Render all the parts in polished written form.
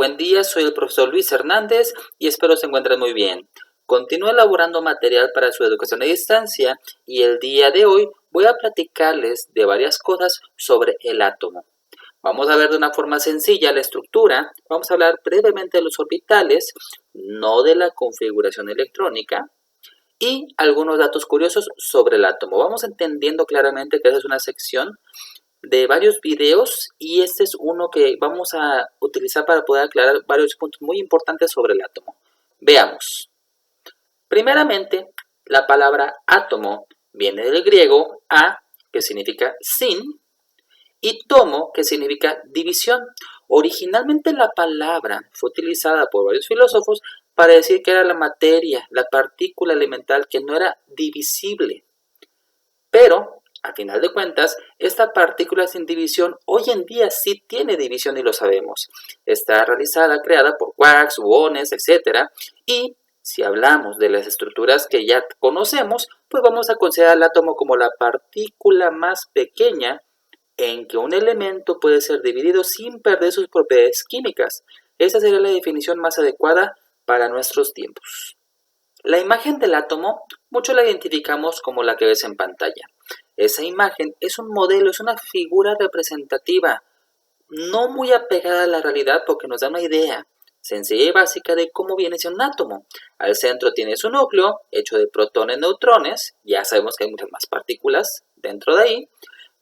buen día, soy el profesor Luis Hernández y espero se encuentren muy bien. Continúo elaborando material para su educación a distancia y el día de hoy voy a platicarles de varias cosas sobre el átomo. Vamos a ver de una forma sencilla la estructura, vamos a hablar brevemente de los orbitales, no de la configuración electrónica, y algunos datos curiosos sobre el átomo. Vamos entendiendo claramente que esa es una sección de varios videos y este es uno que vamos a utilizar para poder aclarar varios puntos muy importantes sobre el átomo. Veamos. Primeramente, la palabra átomo viene del griego a, que significa sin, y tomo, que significa división. Originalmente la palabra fue utilizada por varios filósofos para decir que era la materia, la partícula elemental que no era divisible. Pero, a final de cuentas, esta partícula sin división hoy en día sí tiene división y lo sabemos. Está creada por quarks, gluones, etc. Y si hablamos de las estructuras que ya conocemos, pues vamos a considerar el átomo como la partícula más pequeña en que un elemento puede ser dividido sin perder sus propiedades químicas. Esa sería la definición más adecuada para nuestros tiempos. La imagen del átomo, muchos la identificamos como la que ves en pantalla. Esa imagen es un modelo, es una figura representativa, no muy apegada a la realidad porque nos da una idea sencilla y básica de cómo viene siendo un átomo. Al centro tiene su núcleo, hecho de protones, neutrones, ya sabemos que hay muchas más partículas dentro de ahí,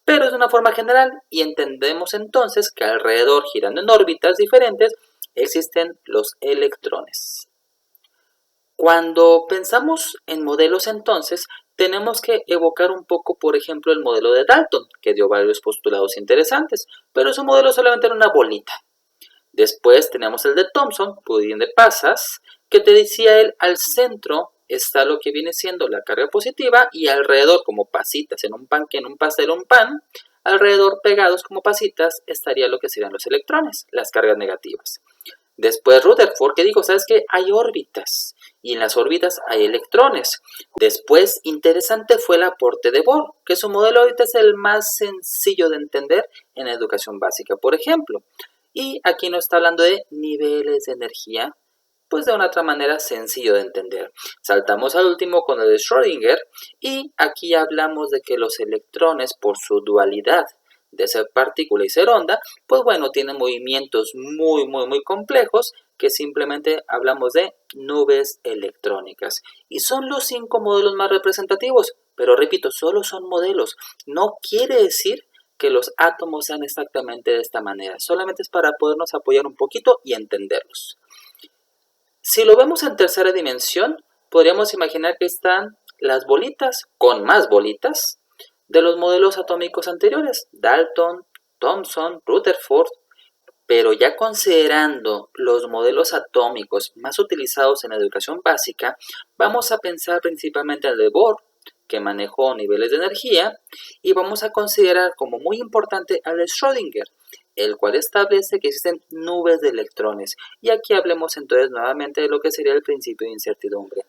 pero es de una forma general y entendemos entonces que alrededor, girando en órbitas diferentes, existen los electrones. Cuando pensamos en modelos entonces, tenemos que evocar un poco, por ejemplo, el modelo de Dalton, que dio varios postulados interesantes, pero su modelo solamente era una bolita. Después tenemos el de Thomson, pudín de pasas, que te decía él, al centro está lo que viene siendo la carga positiva y alrededor, como pasitas en un pan, que en un pastel o un pan, alrededor pegados como pasitas estaría lo que serían los electrones, las cargas negativas. Después Rutherford que dijo, ¿sabes qué? Hay órbitas y en las órbitas hay electrones. Después, interesante fue el aporte de Bohr, que su modelo ahorita es el más sencillo de entender en la educación básica, por ejemplo. Y aquí nos está hablando de niveles de energía, pues de una otra manera sencillo de entender. Saltamos al último con el de Schrödinger y aquí hablamos de que los electrones, por su dualidad de ser partícula y ser onda, pues bueno, tienen movimientos muy complejos que simplemente hablamos de nubes electrónicas. Y son los 5 modelos más representativos, pero repito, solo son modelos. No quiere decir que los átomos sean exactamente de esta manera, solamente es para podernos apoyar un poquito y entenderlos. Si lo vemos en tercera dimensión, podríamos imaginar que están las bolitas con más bolitas de los modelos atómicos anteriores, Dalton, Thomson, Rutherford, pero ya considerando los modelos atómicos más utilizados en la educación básica, vamos a pensar principalmente en el de Bohr, que manejó niveles de energía, y vamos a considerar como muy importante al de Schrödinger, el cual establece que existen nubes de electrones. Y aquí hablemos entonces nuevamente de lo que sería el principio de incertidumbre.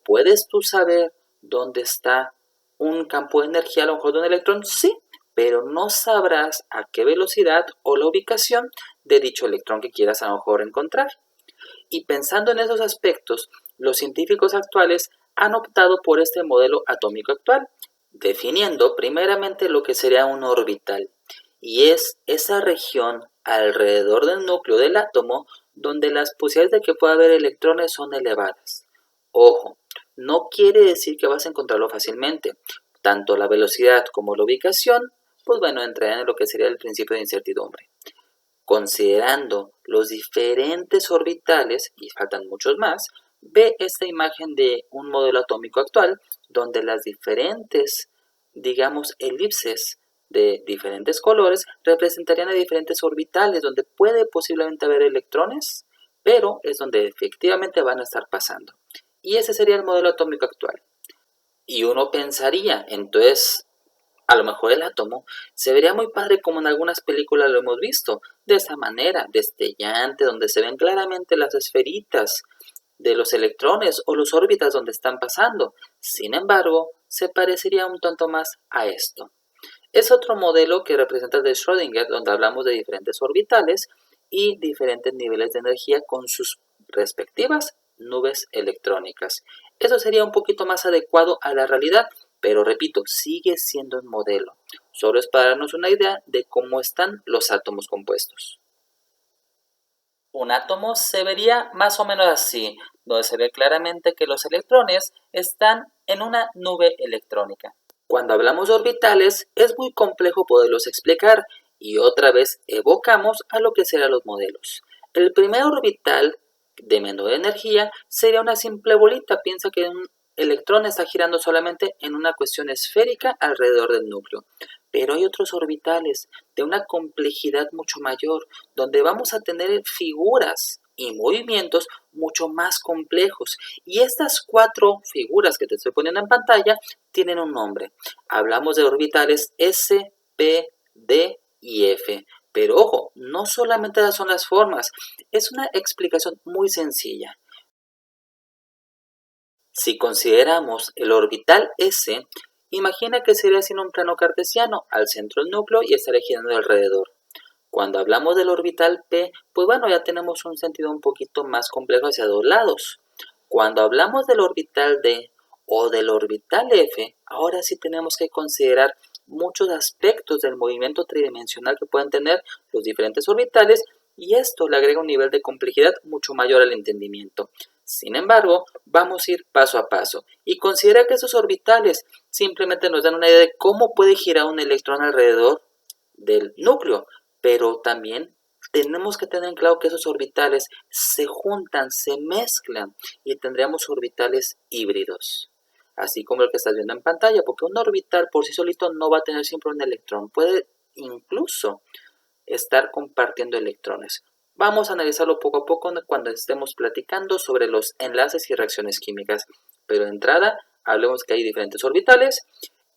¿Puedes tú saber dónde está un campo de energía a lo mejor de un electrón? Sí, pero no sabrás a qué velocidad o la ubicación de dicho electrón que quieras a lo mejor encontrar. Y pensando en esos aspectos, los científicos actuales han optado por este modelo atómico actual, definiendo primeramente lo que sería un orbital, y es esa región alrededor del núcleo del átomo donde las posibilidades de que pueda haber electrones son elevadas. Ojo, no quiere decir que vas a encontrarlo fácilmente. Tanto la velocidad como la ubicación, pues bueno, entrarían en lo que sería el principio de incertidumbre. Considerando los diferentes orbitales, y faltan muchos más, ve esta imagen de un modelo atómico actual, donde las diferentes, digamos, elipses de diferentes colores representarían a diferentes orbitales, donde puede posiblemente haber electrones, pero es donde efectivamente van a estar pasando. Y ese sería el modelo atómico actual. Y uno pensaría, entonces, a lo mejor el átomo se vería muy padre como en algunas películas lo hemos visto, de esa manera, destellante, donde se ven claramente las esferitas de los electrones o las órbitas donde están pasando. Sin embargo, se parecería un tanto más a esto. Es otro modelo que representa el de Schrödinger, donde hablamos de diferentes orbitales y diferentes niveles de energía con sus respectivas nubes electrónicas. Eso sería un poquito más adecuado a la realidad, pero repito, sigue siendo un modelo. Solo es para darnos una idea de cómo están los átomos compuestos. Un átomo se vería más o menos así, donde se ve claramente que los electrones están en una nube electrónica. Cuando hablamos de orbitales, es muy complejo poderlos explicar y otra vez evocamos a lo que serán los modelos. El primer orbital de menor energía sería una simple bolita. Piensa que un electrón está girando solamente en una cuestión esférica alrededor del núcleo. Pero hay otros orbitales de una complejidad mucho mayor, donde vamos a tener figuras y movimientos mucho más complejos. Y estas 4 figuras que te estoy poniendo en pantalla tienen un nombre. Hablamos de orbitales S, P, D y F. Pero ojo, no solamente son las formas, es una explicación muy sencilla. Si consideramos el orbital S, imagina que sería sin un plano cartesiano, al centro del núcleo y estaría girando alrededor. Cuando hablamos del orbital P, pues bueno, ya tenemos un sentido un poquito más complejo hacia 2 lados. Cuando hablamos del orbital D o del orbital F, ahora sí tenemos que considerar muchos aspectos del movimiento tridimensional que pueden tener los diferentes orbitales y esto le agrega un nivel de complejidad mucho mayor al entendimiento. Sin embargo, vamos a ir paso a paso y considera que esos orbitales simplemente nos dan una idea de cómo puede girar un electrón alrededor del núcleo, pero también tenemos que tener en claro que esos orbitales se juntan, se mezclan y tendríamos orbitales híbridos, así como el que estás viendo en pantalla, porque un orbital por sí solito no va a tener siempre un electrón, puede incluso estar compartiendo electrones. Vamos a analizarlo poco a poco cuando estemos platicando sobre los enlaces y reacciones químicas, pero de entrada hablemos que hay diferentes orbitales,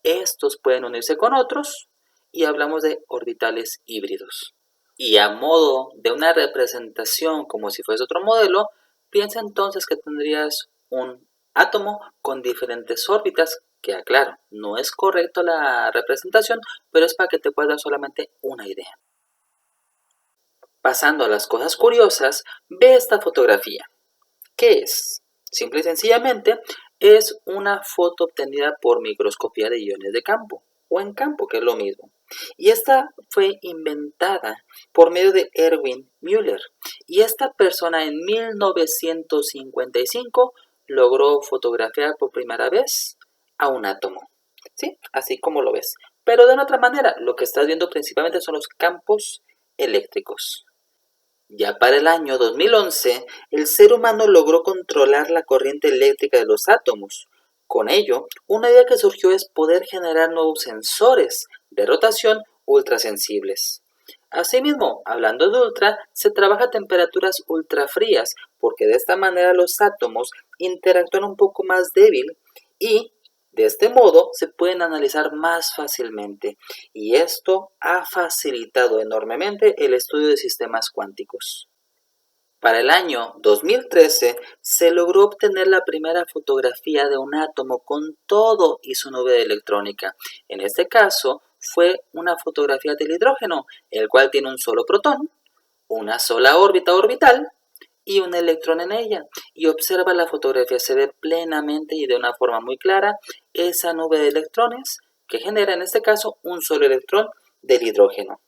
estos pueden unirse con otros y hablamos de orbitales híbridos. Y a modo de una representación como si fuese otro modelo, piensa entonces que tendrías un átomo con diferentes órbitas, que aclaro, no es correcto la representación, pero es para que te puedas dar solamente una idea. Pasando a las cosas curiosas, ve esta fotografía. ¿Qué es? Simple y sencillamente es una foto obtenida por microscopía de iones de campo o en campo, que es lo mismo. Y esta fue inventada por medio de Erwin Müller. Y esta persona en 1955 logró fotografiar por primera vez a un átomo. ¿Sí? Así como lo ves. Pero de una otra manera, lo que estás viendo principalmente son los campos eléctricos. Ya para el año 2011, el ser humano logró controlar la corriente eléctrica de los átomos. Con ello, una idea que surgió es poder generar nuevos sensores de rotación ultrasensibles. Asimismo, hablando de ultra, se trabaja a temperaturas ultrafrías, porque de esta manera los átomos interactúan un poco más débil y de este modo se pueden analizar más fácilmente y esto ha facilitado enormemente el estudio de sistemas cuánticos. Para el año 2013 se logró obtener la primera fotografía de un átomo con todo y su nube electrónica. En este caso fue una fotografía del hidrógeno, el cual tiene un solo protón, una sola órbita orbital y un electrón en ella. Y observa la fotografía, se ve plenamente y de una forma muy clara esa nube de electrones que genera en este caso un solo electrón del hidrógeno.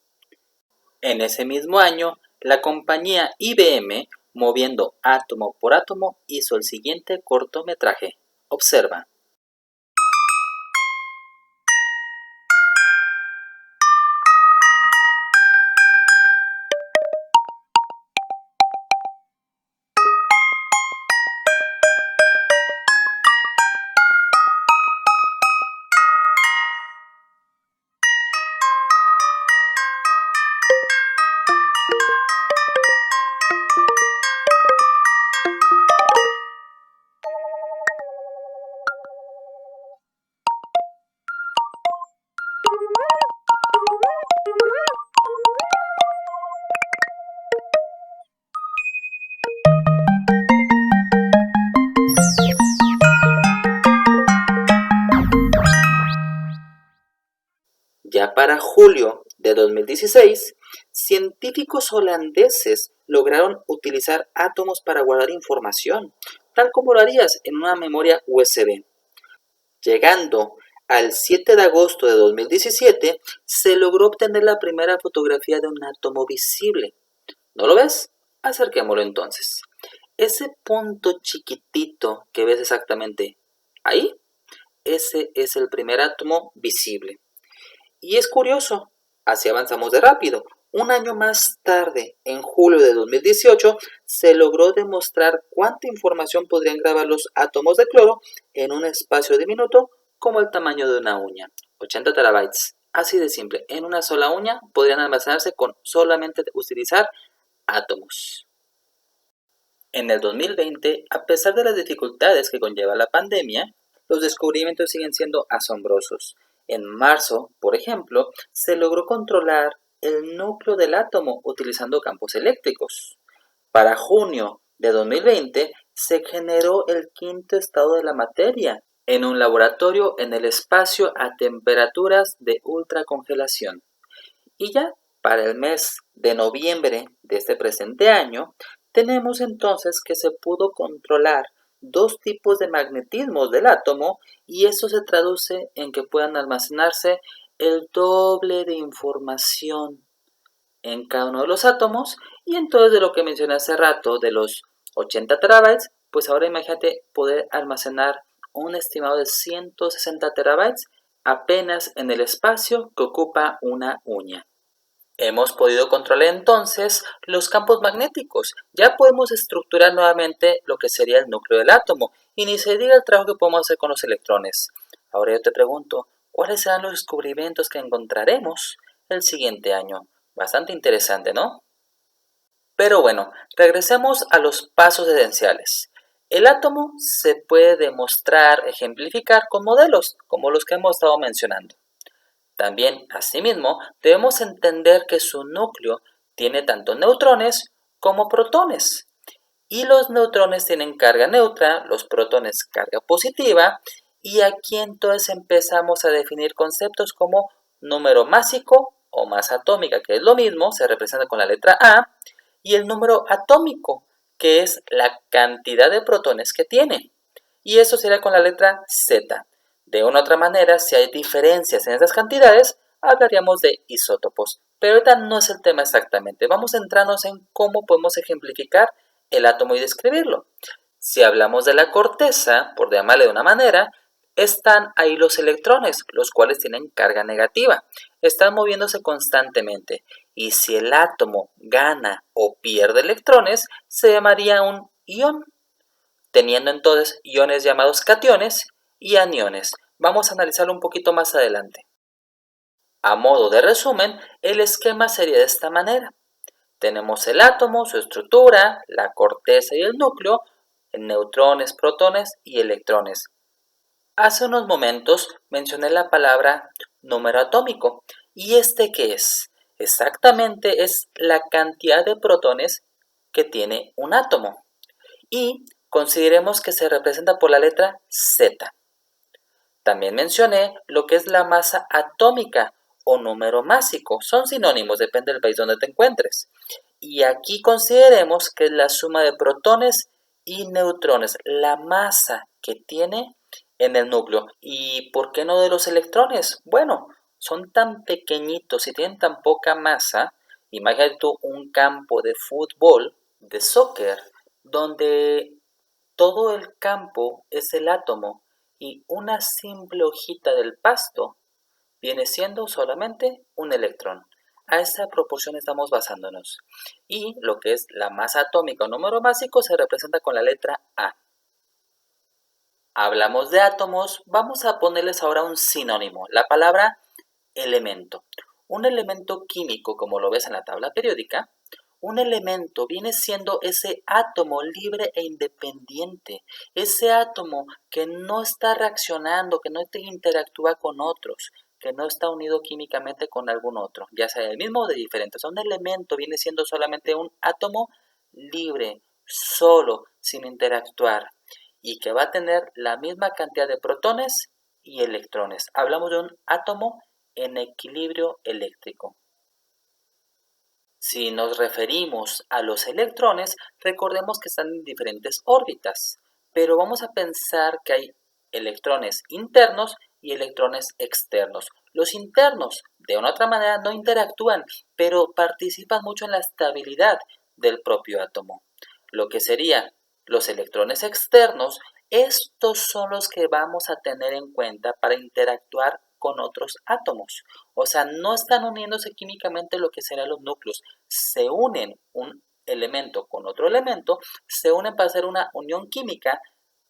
En ese mismo año, la compañía IBM, moviendo átomo por átomo, hizo el siguiente cortometraje. Observa. Ya para julio de 2016, científicos holandeses lograron utilizar átomos para guardar información, tal como lo harías en una memoria USB. Llegando al 7 de agosto de 2017, se logró obtener la primera fotografía de un átomo visible. ¿No lo ves? Acerquémoslo entonces. Ese punto chiquitito que ves exactamente ahí, ese es el primer átomo visible. Y es curioso, así avanzamos de rápido. Un año más tarde, en julio de 2018, se logró demostrar cuánta información podrían grabar los átomos de cloro en un espacio diminuto como el tamaño de una uña. 80 terabytes. Así de simple. En una sola uña podrían almacenarse con solamente utilizar átomos. En el 2020, a pesar de las dificultades que conlleva la pandemia, los descubrimientos siguen siendo asombrosos. En marzo, por ejemplo, se logró controlar el núcleo del átomo utilizando campos eléctricos. Para junio de 2020, se generó el quinto estado de la materia en un laboratorio en el espacio a temperaturas de ultracongelación. Y ya para el mes de noviembre de este presente año, tenemos entonces que se pudo controlar dos tipos de magnetismos del átomo y eso se traduce en que puedan almacenarse el doble de información en cada uno de los átomos y entonces de lo que mencioné hace rato de los 80 terabytes, pues ahora imagínate poder almacenar un estimado de 160 terabytes apenas en el espacio que ocupa una uña. Hemos podido controlar entonces los campos magnéticos. Ya podemos estructurar nuevamente lo que sería el núcleo del átomo y ni se diga el trabajo que podemos hacer con los electrones. Ahora yo te pregunto, ¿cuáles serán los descubrimientos que encontraremos el siguiente año? Bastante interesante, ¿no? Pero bueno, regresemos a los pasos esenciales. El átomo se puede demostrar, ejemplificar con modelos, como los que hemos estado mencionando. También, asimismo, debemos entender que su núcleo tiene tanto neutrones como protones. Y los neutrones tienen carga neutra, los protones carga positiva, y aquí entonces empezamos a definir conceptos como número másico o masa atómica, que es lo mismo, se representa con la letra A, y el número atómico, que es la cantidad de protones que tiene. Y eso sería con la letra Z. De una u otra manera, si hay diferencias en esas cantidades, hablaríamos de isótopos. Pero ahorita no es el tema exactamente. Vamos a centrarnos en cómo podemos ejemplificar el átomo y describirlo. Si hablamos de la corteza, por llamarle de una manera, están ahí los electrones, los cuales tienen carga negativa. Están moviéndose constantemente. Y si el átomo gana o pierde electrones, se llamaría un ion, teniendo entonces iones llamados cationes y aniones. Vamos a analizarlo un poquito más adelante. A modo de resumen, el esquema sería de esta manera. Tenemos el átomo, su estructura, la corteza y el núcleo, neutrones, protones y electrones. Hace unos momentos mencioné la palabra número atómico. ¿Y este qué es? Exactamente es la cantidad de protones que tiene un átomo. Y consideremos que se representa por la letra Z. También mencioné lo que es la masa atómica o número másico. Son sinónimos, depende del país donde te encuentres. Y aquí consideremos que es la suma de protones y neutrones, la masa que tiene en el núcleo. ¿Y por qué no de los electrones? Bueno, son tan pequeñitos y tienen tan poca masa. Imagínate tú un campo de fútbol, de soccer, donde todo el campo es el átomo y una simple hojita del pasto viene siendo solamente un electrón. A esta proporción estamos basándonos. Y lo que es la masa atómica o número básico se representa con la letra A. Hablamos de átomos, vamos a ponerles ahora un sinónimo, la palabra elemento. Un elemento químico, como lo ves en la tabla periódica, un elemento viene siendo ese átomo libre e independiente, ese átomo que no está reaccionando, que no interactúa con otros, que no está unido químicamente con algún otro, ya sea el mismo o de diferente. O sea, un elemento viene siendo solamente un átomo libre, solo, sin interactuar, y que va a tener la misma cantidad de protones y electrones. Hablamos de un átomo en equilibrio eléctrico. Si nos referimos a los electrones, recordemos que están en diferentes órbitas, pero vamos a pensar que hay electrones internos y electrones externos. Los internos, de una u otra manera, no interactúan, pero participan mucho en la estabilidad del propio átomo. Lo que serían los electrones externos, estos son los que vamos a tener en cuenta para interactuar con otros átomos. O sea, no están uniéndose químicamente lo que serán los núcleos, se unen un elemento con otro elemento, se unen para hacer una unión química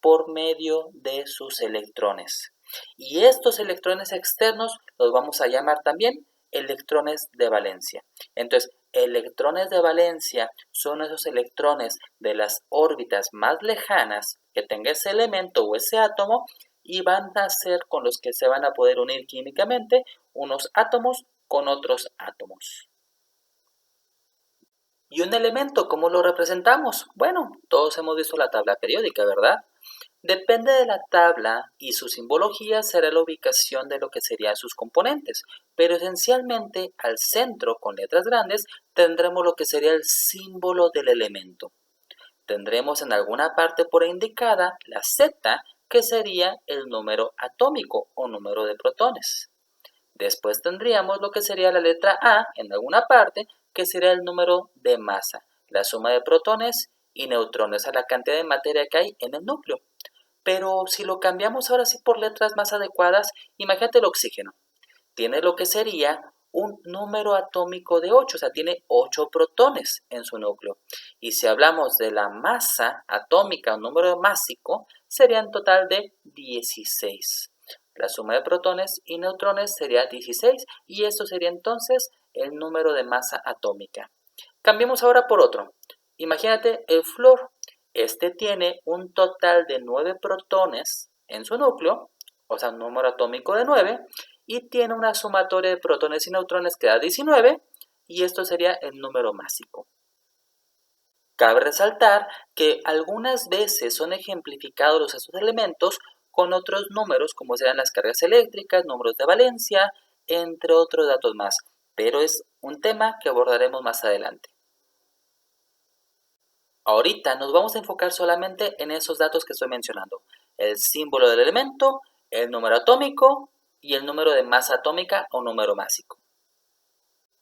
por medio de sus electrones. Y estos electrones externos los vamos a llamar también electrones de valencia. Entonces, electrones de valencia son esos electrones de las órbitas más lejanas que tenga ese elemento o ese átomo y van a ser con los que se van a poder unir químicamente unos átomos con otros átomos. ¿Y un elemento cómo lo representamos? Bueno, todos hemos visto la tabla periódica, ¿verdad? Depende de la tabla y su simbología será la ubicación de lo que serían sus componentes, pero esencialmente al centro con letras grandes tendremos lo que sería el símbolo del elemento. Tendremos en alguna parte por ahí indicada la Z, que sería el número atómico o número de protones. Después tendríamos lo que sería la letra A en alguna parte, que sería el número de masa, la suma de protones y neutrones a la cantidad de materia que hay en el núcleo. Pero si lo cambiamos ahora sí por letras más adecuadas, imagínate el oxígeno. Tiene lo que sería un número atómico de 8, o sea, tiene 8 protones en su núcleo. Y si hablamos de la masa atómica, un número másico, sería en total de 16. La suma de protones y neutrones sería 16 y esto sería entonces el número de masa atómica. Cambiemos ahora por otro. Imagínate el flúor. Este tiene un total de 9 protones en su núcleo, o sea, un número atómico de 9, y tiene una sumatoria de protones y neutrones que da 19, y esto sería el número másico. Cabe resaltar que algunas veces son ejemplificados estos elementos con otros números, como serán las cargas eléctricas, números de valencia, entre otros datos más, pero es un tema que abordaremos más adelante. Ahorita nos vamos a enfocar solamente en esos datos que estoy mencionando, el símbolo del elemento, el número atómico y el número de masa atómica o número másico.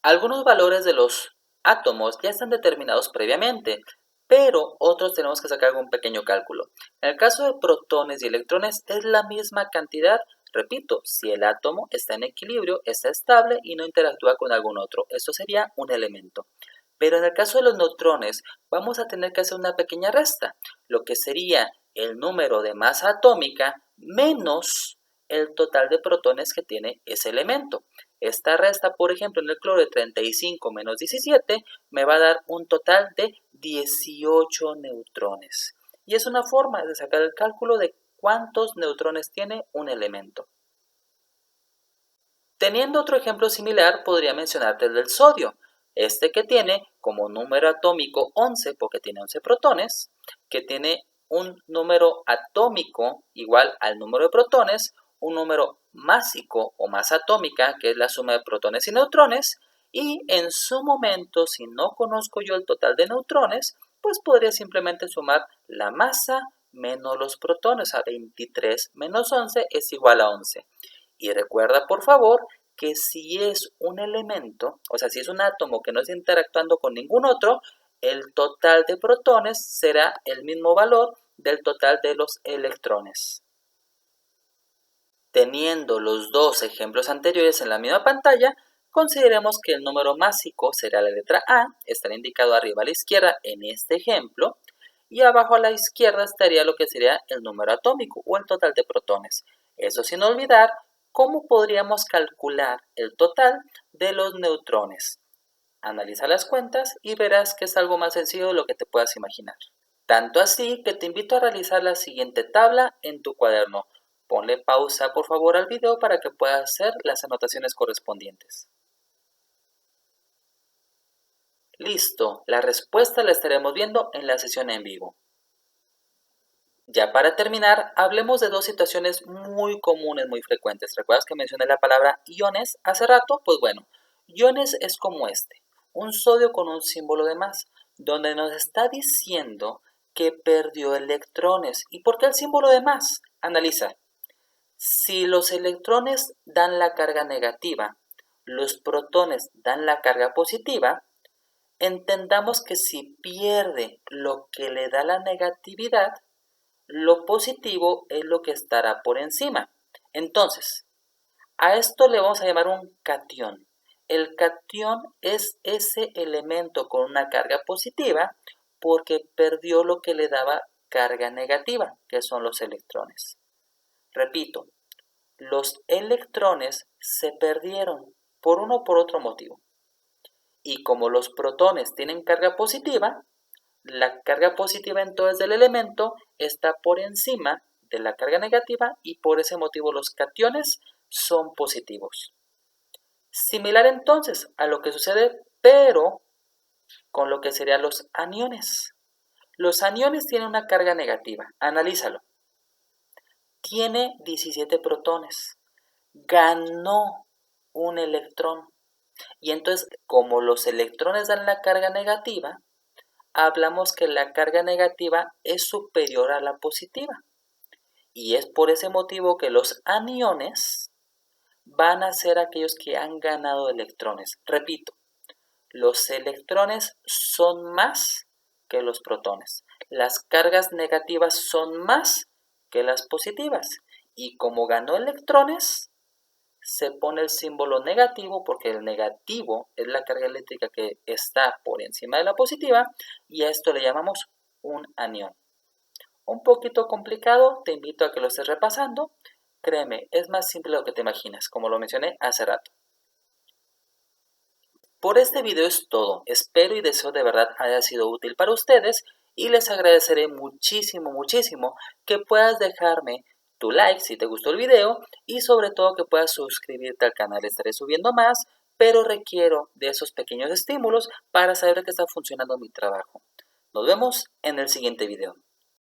Algunos valores de los átomos ya están determinados previamente, pero otros tenemos que sacar un pequeño cálculo. En el caso de protones y electrones es la misma cantidad, repito, si el átomo está en equilibrio, está estable y no interactúa con algún otro. Esto sería un elemento. Pero en el caso de los neutrones vamos a tener que hacer una pequeña resta, lo que sería el número de masa atómica menos el total de protones que tiene ese elemento. Esta resta, por ejemplo, en el cloro de 35 menos 17 me va a dar un total de 18 neutrones. Y es una forma de sacar el cálculo de cuántos neutrones tiene un elemento. Teniendo otro ejemplo similar, podría mencionarte el del sodio. Este que tiene como número atómico 11, porque tiene 11 protones, que tiene un número atómico igual al número de protones, un número másico o masa atómica, que es la suma de protones y neutrones, y en su momento, si no conozco yo el total de neutrones, pues podría simplemente sumar la masa menos los protones, a 23 menos 11 es igual a 11. Y recuerda, por favor, que si es un elemento, o sea, si es un átomo que no está interactuando con ningún otro, el total de protones será el mismo valor del total de los electrones. Teniendo los dos ejemplos anteriores en la misma pantalla, consideremos que el número másico será la letra A, estará indicado arriba a la izquierda en este ejemplo, y abajo a la izquierda estaría lo que sería el número atómico o el total de protones. Eso sin olvidar cómo podríamos calcular el total de los neutrones. Analiza las cuentas y verás que es algo más sencillo de lo que te puedas imaginar. Tanto así que te invito a realizar la siguiente tabla en tu cuaderno. Ponle pausa por favor al video para que puedas hacer las anotaciones correspondientes. Listo, la respuesta la estaremos viendo en la sesión en vivo. Ya para terminar, hablemos de dos situaciones muy comunes, muy frecuentes. ¿Recuerdas que mencioné la palabra iones hace rato? Pues bueno, iones es como este. un sodio con un símbolo de más, donde nos está diciendo que perdió electrones. ¿Y por qué el símbolo de más? Analiza. Si los electrones dan la carga negativa, los protones dan la carga positiva, entendamos que si pierde lo que le da la negatividad, lo positivo es lo que estará por encima. Entonces, a esto le vamos a llamar un catión. El catión es ese elemento con una carga positiva porque perdió lo que le daba carga negativa, que son los electrones. Repito, los electrones se perdieron por uno o por otro motivo. Y como los protones tienen carga positiva, la carga positiva entonces del elemento está por encima de la carga negativa y por ese motivo los cationes son positivos. Similar entonces a lo que sucede, pero con lo que serían los aniones. Los aniones tienen una carga negativa, analízalo. Tiene 17 protones, ganó un electrón. Y entonces, como los electrones dan la carga negativa, hablamos que la carga negativa es superior a la positiva. Y es por ese motivo que los aniones van a ser aquellos que han ganado electrones. Repito, los electrones son más que los protones. Las cargas negativas son más que las positivas. Y como ganó electrones, se pone el símbolo negativo porque el negativo es la carga eléctrica que está por encima de la positiva y a esto le llamamos un anión. Un poquito complicado, te invito a que lo estés repasando. Créeme, es más simple de lo que te imaginas, como lo mencioné hace rato. Por este video es todo. Espero y deseo de verdad haya sido útil para ustedes y les agradeceré muchísimo que puedas dejarme tu like si te gustó el video y sobre todo que puedas suscribirte al canal. Estaré subiendo más, pero requiero de esos pequeños estímulos para saber que está funcionando mi trabajo. Nos vemos en el siguiente video.